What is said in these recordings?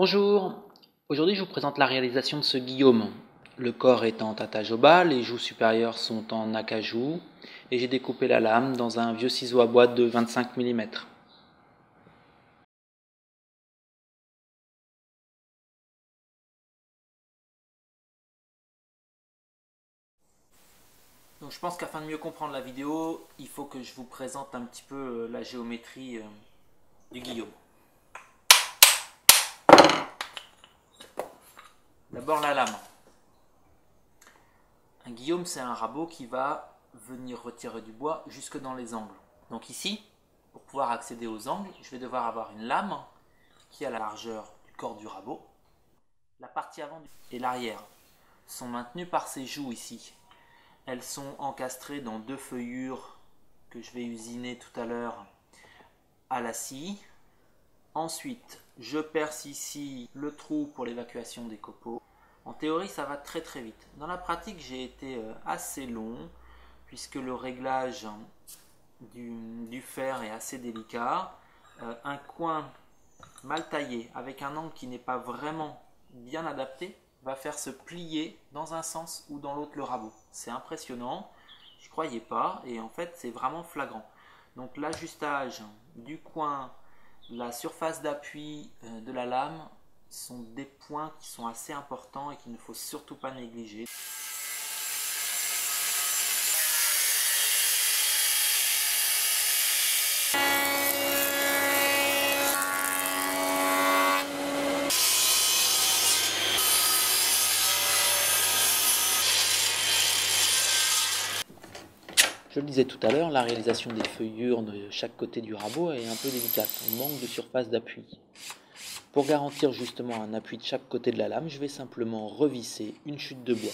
Bonjour, aujourd'hui je vous présente la réalisation de ce Guillaume. Le corps est en tata joba, les joues supérieures sont en acajou et j'ai découpé la lame dans un vieux ciseau à boîte de 25 mm. Donc je pense qu'afin de mieux comprendre la vidéo, il faut que je vous présente un petit peu la géométrie du Guillaume. D'abord la lame. Un Guillaume, c'est un rabot qui va venir retirer du bois jusque dans les angles. Donc ici, pour pouvoir accéder aux angles, je vais devoir avoir une lame qui a la largeur du corps du rabot. La partie avant et l'arrière sont maintenues par ces joues ici. Elles sont encastrées dans deux feuillures que je vais usiner tout à l'heure à la scie. Ensuite, je perce ici le trou pour l'évacuation des copeaux. En théorie, ça va très très vite. Dans la pratique, j'ai été assez long puisque le réglage du fer est assez délicat. Un coin mal taillé avec un angle qui n'est pas vraiment bien adapté va faire se plier dans un sens ou dans l'autre le rabot. C'est impressionnant, je ne croyais pas et en fait c'est vraiment flagrant. Donc l'ajustage du coin, la surface d'appui de la lame sont des points qui sont assez importants et qu'il ne faut surtout pas négliger. Je le disais tout à l'heure, la réalisation des feuillures de chaque côté du rabot est un peu délicate, on manque de surface d'appui. Pour garantir justement un appui de chaque côté de la lame, je vais simplement revisser une chute de bois.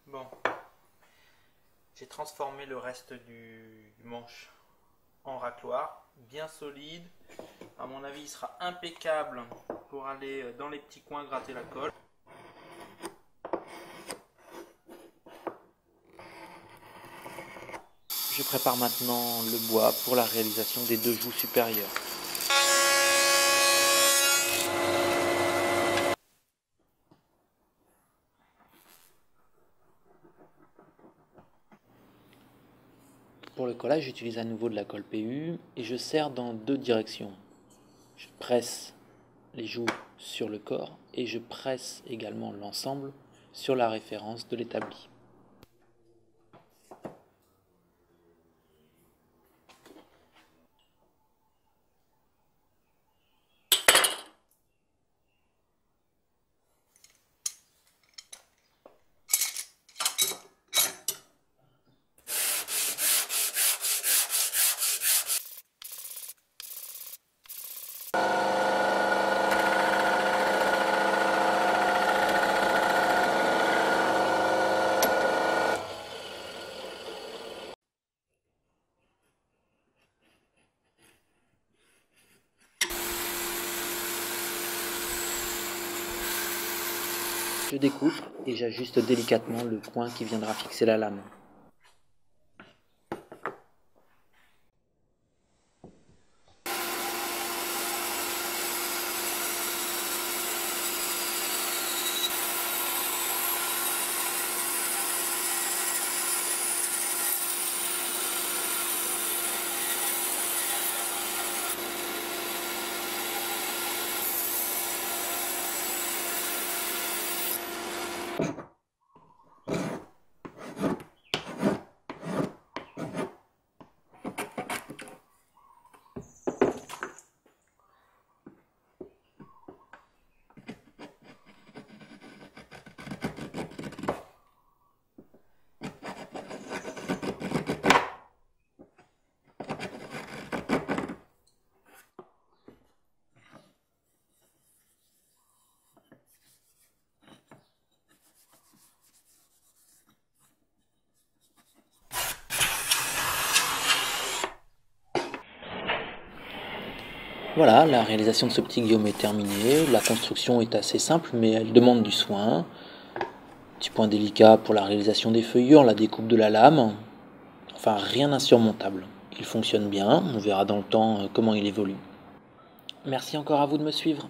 Bon, j'ai transformé le reste du manche en racloir, bien solide. À mon avis, il sera impeccable pour aller dans les petits coins gratter la colle. Je prépare maintenant le bois pour la réalisation des deux joues supérieures. Pour le collage, j'utilise à nouveau de la colle PU et je serre dans deux directions. Je presse les joues sur le corps et je presse également l'ensemble sur la référence de l'établi. Je découpe et j'ajuste délicatement le coin qui viendra fixer la lame. Voilà, la réalisation de ce petit Guillaume est terminée. La construction est assez simple, mais elle demande du soin. Petit point délicat pour la réalisation des feuillures, la découpe de la lame. Enfin, rien d'insurmontable. Il fonctionne bien, on verra dans le temps comment il évolue. Merci encore à vous de me suivre.